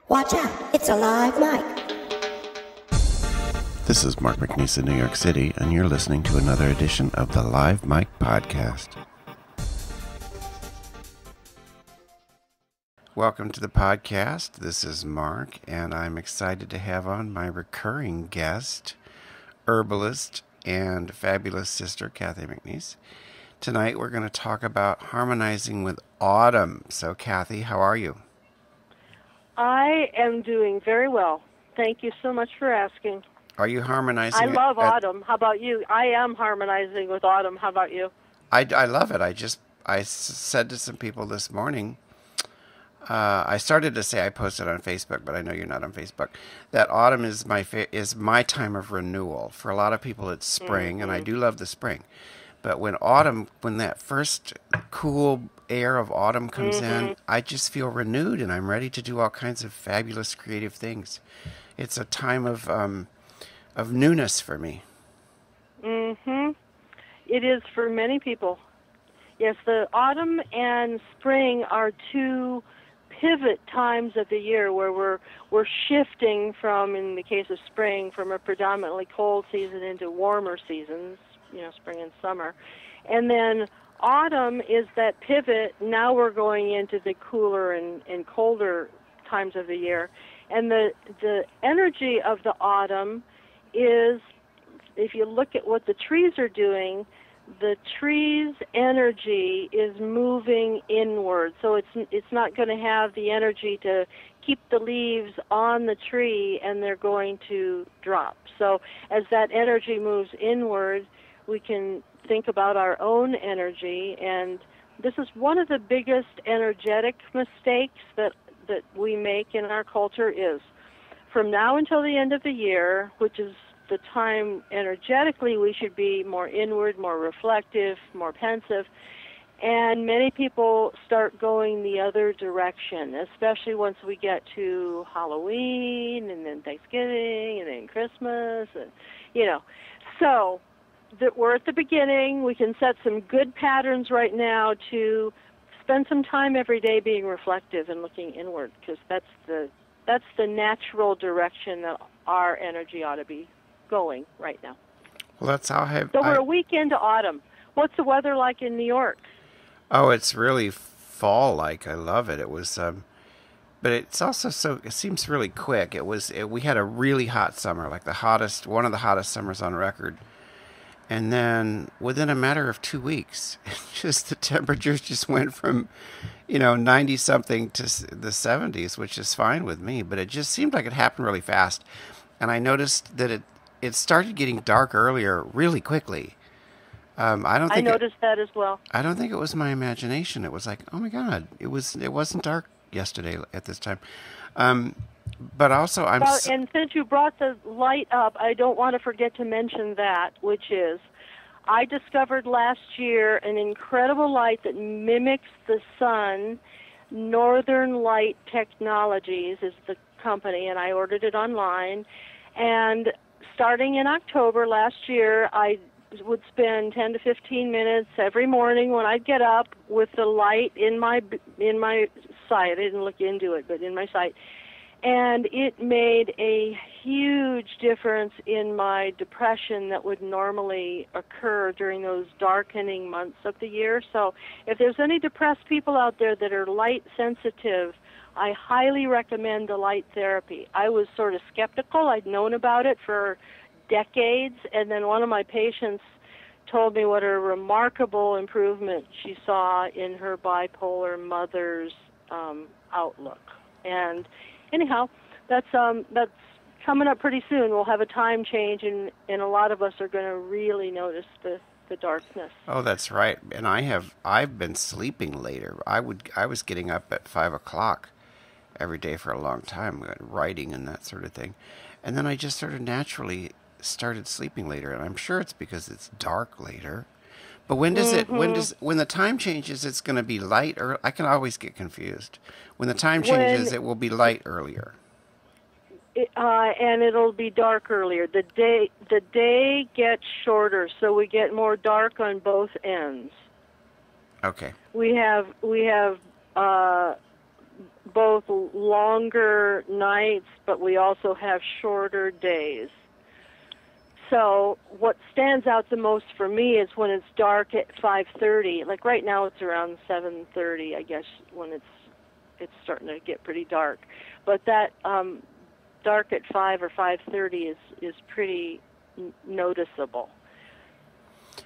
Watch out, it's a live mic. This is Mark McNease in New York City, and you're listening to another edition of the Live Mic Podcast. Welcome to the podcast. This is Mark, and I'm excited to have on my recurring guest, herbalist and fabulous sister, Cathy McNease. Tonight we're going to talk about harmonizing with autumn. So, Cathy, how are you? I am doing very well. Thank you so much for asking. Are you harmonizing? I love autumn. How about you? I am harmonizing with autumn. How about you? I love it. I said to some people this morning, I started to say I posted on Facebook, but I know you're not on Facebook, that autumn is my time of renewal. For a lot of people, it's spring, and I do love the spring. But when that first cool air of autumn comes in, I just feel renewed, and I'm ready to do all kinds of fabulous creative things. It's a time of newness for me. It is for many people. Yes, the autumn and spring are two pivot times of the year where we're shifting from, in the case of spring, from a predominantly cold season into warmer seasons, spring and summer. And then autumn is that pivot. Now we're going into the cooler and colder times of the year. And the energy of the autumn is, if you look at what the trees are doing, the tree's energy is moving inward. So it's not going to have the energy to keep the leaves on the tree, and they're going to drop. So as that energy moves inward, we can think about our own energy, and this is one of the biggest energetic mistakes that we make in our culture is from now until the end of the year, which is the time energetically we should be more inward, more reflective, more pensive, and many people start going the other direction, especially once we get to Halloween and then Thanksgiving and then Christmas, and so that we're at the beginning. We can set some good patterns right now to spend some time every day being reflective and looking inward, because that's the natural direction that our energy ought to be going right now. Well, that's how So we're a week into autumn. What's the weather like in New York? Oh, it's really fall-like. I love it. It was, but it's also it seems really quick. We had a really hot summer, like one of the hottest summers on record. And then within a matter of 2 weeks, the temperatures just went from, 90-something to the 70s, which is fine with me. But it just seemed like it happened really fast. And I noticed that it started getting dark earlier really quickly. I noticed that as well. I don't think it was my imagination. It was like, oh my God, it wasn't dark yesterday at this time. But also, and since you brought the light up, I don't want to forget to mention that, which is, I discovered last year an incredible light that mimics the sun. Northern Light Technologies is the company, and I ordered it online. And starting in October last year, I would spend 10 to 15 minutes every morning when I'd get up with the light in my sight. I didn't look into it, but in my sight. And it made a huge difference in my depression that would normally occur during those darkening months of the year. So if there's any depressed people out there that are light sensitive, I highly recommend the light therapy. I was sort of skeptical. I'd known about it for decades, and then one of my patients told me what a remarkable improvement she saw in her bipolar mother's outlook. And anyhow, that's coming up pretty soon. We'll have a time change, and a lot of us are going to really notice the darkness. Oh, that's right. And I've been sleeping later. I was getting up at 5 o'clock every day for a long time, writing and that sort of thing. And then I just sort of naturally started sleeping later, and I'm sure it's because it's dark later. But when the time changes, it's going to be light, or I can always get confused. When the time changes, it will be light earlier. And it'll be dark earlier. The day gets shorter, so we get more dark on both ends. Okay. We have both longer nights, but we also have shorter days. So what stands out the most for me is when it's dark at 5:30. Like right now it's around 7:30, I guess, when it's starting to get pretty dark. But that dark at 5 or 5:30 is pretty noticeable.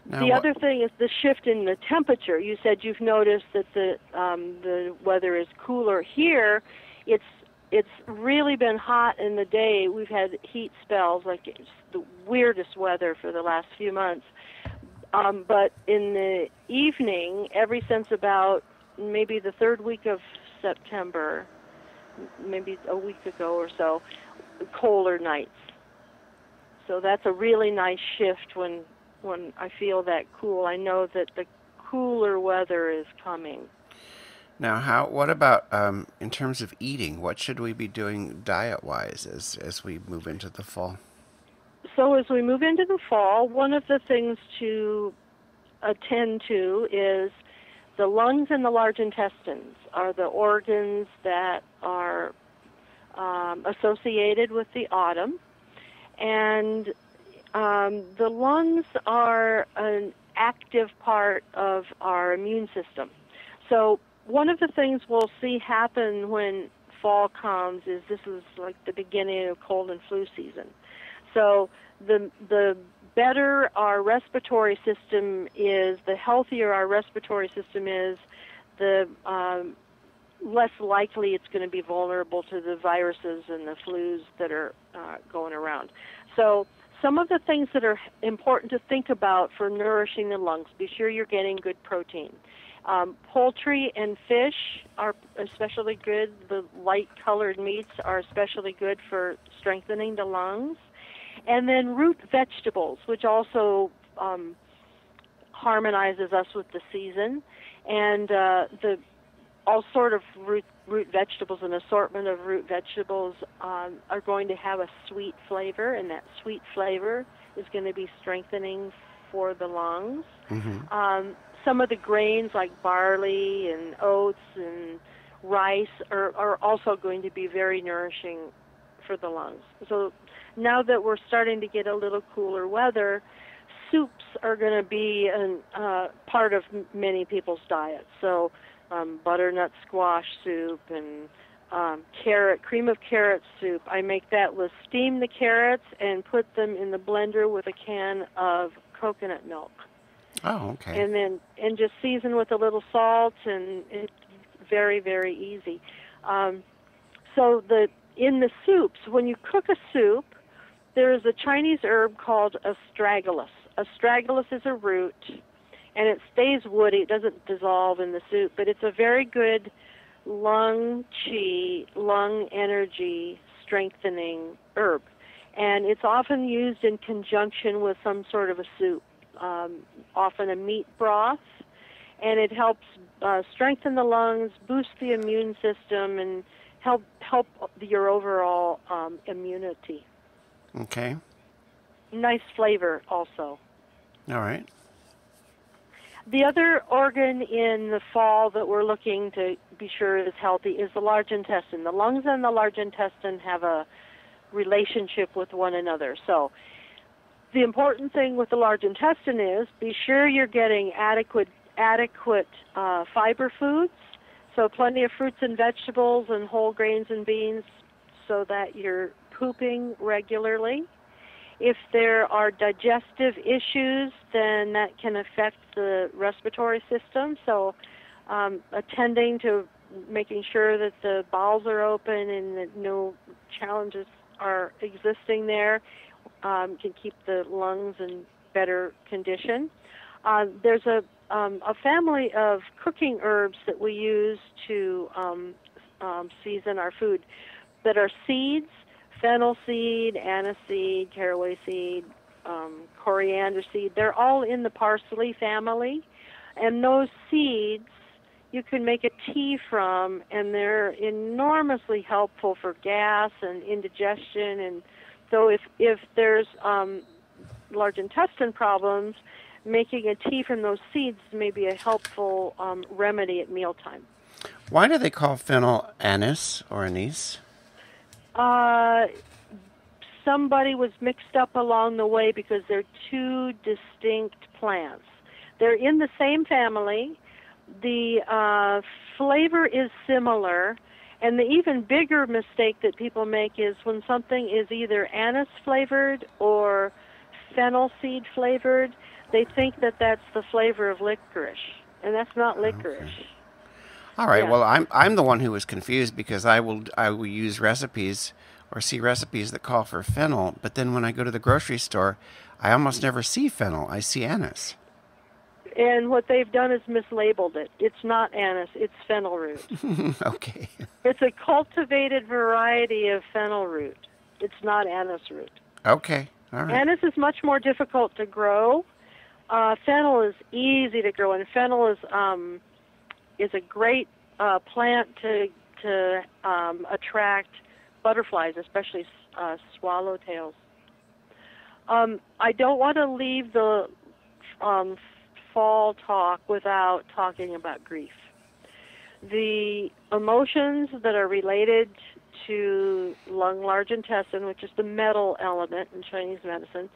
Now, The other thing is the shift in the temperature. You said you've noticed that the weather is cooler here. It's really been hot in the day. We've had heat spells, like it's the weirdest weather for the last few months. But in the evening, ever since about maybe the third week of September, maybe a week ago or so, colder nights. So that's a really nice shift when I feel that cool. I know that the cooler weather is coming. Now, what about in terms of eating? What should we be doing diet-wise as we move into the fall? So as we move into the fall, one of the things to attend to is the lungs and the large intestines are the organs that are associated with the autumn. And the lungs are an active part of our immune system. So one of the things we'll see happen when fall comes is this is like the beginning of cold and flu season. So the better our respiratory system is, the healthier our respiratory system is, the less likely it's going to be vulnerable to the viruses and the flus that are going around. So some of the things that are important to think about for nourishing the lungs: be sure you're getting good protein. Poultry and fish are especially good. The light-colored meats are especially good for strengthening the lungs. And then root vegetables, which also harmonizes us with the season. And all sort of root vegetables, an assortment of root vegetables are going to have a sweet flavor, and that sweet flavor is going to be strengthening for the lungs. Mm-hmm. Some of the grains like barley and oats and rice are also going to be very nourishing for the lungs. So now that we're starting to get a little cooler weather, soups are going to be a part of many people's diets. So butternut squash soup and cream of carrot soup. I make that with steam the carrots and put them in the blender with a can of coconut milk. Oh, okay. And just season with a little salt, and it's very, very easy. So in the soups, when you cook a soup, there is a Chinese herb called astragalus. Astragalus is a root, and it stays woody. It doesn't dissolve in the soup, but it's a very good lung energy strengthening herb. And it's often used in conjunction with some sort of a soup, often a meat broth, and it helps strengthen the lungs, boost the immune system, and help your overall immunity. Okay. Nice flavor also. All right. The other organ in the fall that we're looking to be sure is healthy is the large intestine. The lungs and the large intestine have a relationship with one another. So the important thing with the large intestine is be sure you're getting adequate fiber foods, so plenty of fruits and vegetables and whole grains and beans so that you're pooping regularly. If there are digestive issues, then that can affect the respiratory system. So attending to making sure that the bowels are open and that no challenges are existing there can keep the lungs in better condition. There's a family of cooking herbs that we use to season our food that are seeds: fennel seed, anise seed, caraway seed, coriander seed. They're all in the parsley family, and those seeds you can make a tea from, and they're enormously helpful for gas and indigestion. And so if there's large intestine problems, making a tea from those seeds may be a helpful remedy at mealtime. Why do they call fennel anise or anise? Somebody was mixed up along the way because they're two distinct plants. They're in the same family. The flavor is similar, and the even bigger mistake that people make is when something is either anise flavored or fennel seed flavored, they think that that's the flavor of licorice, and that's not licorice. Okay. All right. Yeah. Well, I'm the one who was confused because I will use recipes or see recipes that call for fennel, but then when I go to the grocery store, I almost never see fennel. I see anise. And what they've done is mislabeled it. It's not anise, it's fennel root. Okay. It's a cultivated variety of fennel root. It's not anise root. Okay. All right. Anise is much more difficult to grow. Fennel is easy to grow, and fennel is a great plant to attract butterflies, especially swallowtails. I don't want to leave the fall talk without talking about grief. The emotions that are related to lung, large intestine, which is the metal element in Chinese medicine,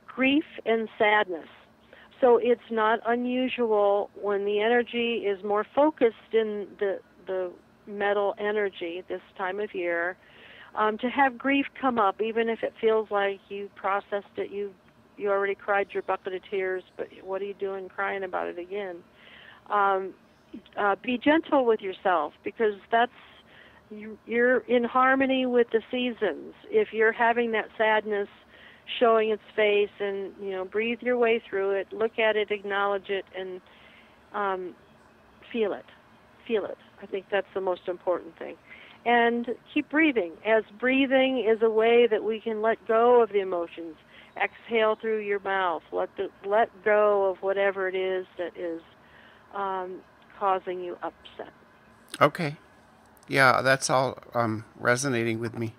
grief and sadness. So it's not unusual when the energy is more focused in the metal energy this time of year, to have grief come up, even if it feels like you processed it, you already cried your bucket of tears, but what are you doing crying about it again? Be gentle with yourself, because you're in harmony with the seasons. If you're having that sadness showing its face, and breathe your way through it, look at it, acknowledge it, and feel it. I think that's the most important thing. And keep breathing, as breathing is a way that we can let go of the emotions. Exhale through your mouth. Let go of whatever it is that is causing you upset. Okay. Yeah, that's all resonating with me.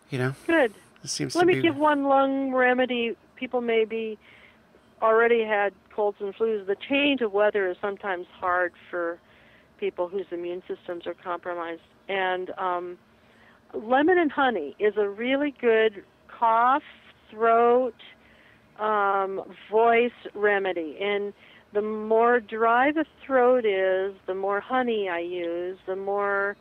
Good. It seems Let to me be... give one lung remedy. People maybe already had colds and flus. The change of weather is sometimes hard for people whose immune systems are compromised. And lemon and honey is a really good cough, throat, voice remedy. And the more dry the throat is, the more honey I use. The more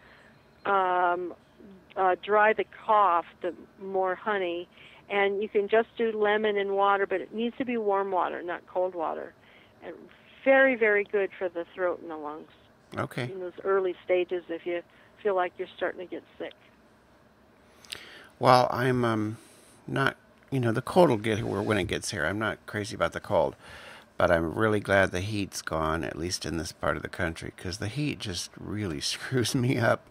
dry the cough, the more honey. And you can just do lemon and water, but it needs to be warm water, not cold water. And very, very good for the throat and the lungs. Okay. In those early stages, if you feel like you're starting to get sick. Well, I'm not, the cold will get here when it gets here. I'm not crazy about the cold, but I'm really glad the heat's gone, at least in this part of the country, because the heat just really screws me up.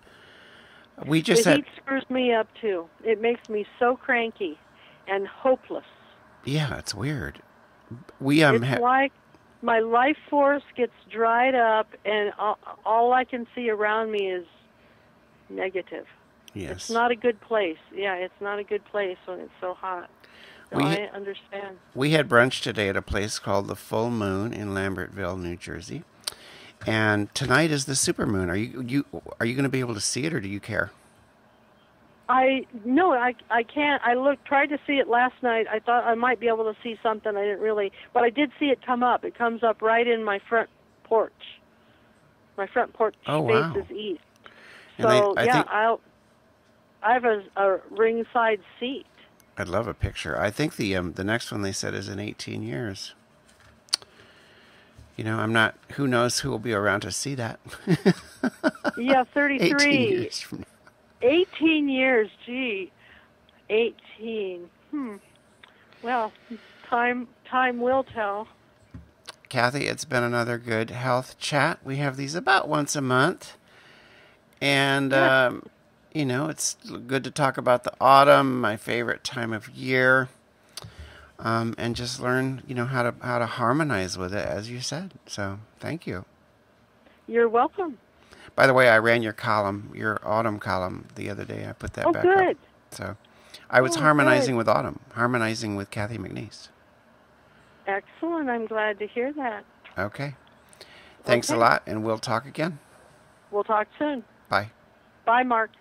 The heat screws me up, too. It makes me so cranky and hopeless. Yeah, it's weird. It's like my life force gets dried up, and all I can see around me is negative. Yes. It's not a good place. Yeah, it's not a good place when it's so hot. So I understand. We had brunch today at a place called the Full Moon in Lambertville, New Jersey. And tonight is the supermoon. Are you going to be able to see it, or do you care? No, I can't. I tried to see it last night. I thought I might be able to see something. I didn't really, but I did see it come up. It comes up right in my front porch. My front porch faces east. So I have a ringside seat. I'd love a picture. I think the next one they said is in 18 years. I'm not. Who knows who will be around to see that? Yeah, 33. 18 years from now. 18 years, gee. 18. Well, time will tell. Cathy, it's been another good health chat. We have these about once a month. And, it's good to talk about the autumn, my favorite time of year. And just learn, how to harmonize with it, as you said. So, thank you. You're welcome. By the way, I ran your autumn column the other day. I put that back good. up. So, I was harmonizing with autumn, harmonizing with Cathy McNease. Excellent. I'm glad to hear that. Okay. Thanks a lot, and we'll talk again. We'll talk soon. Bye. Bye, Mark.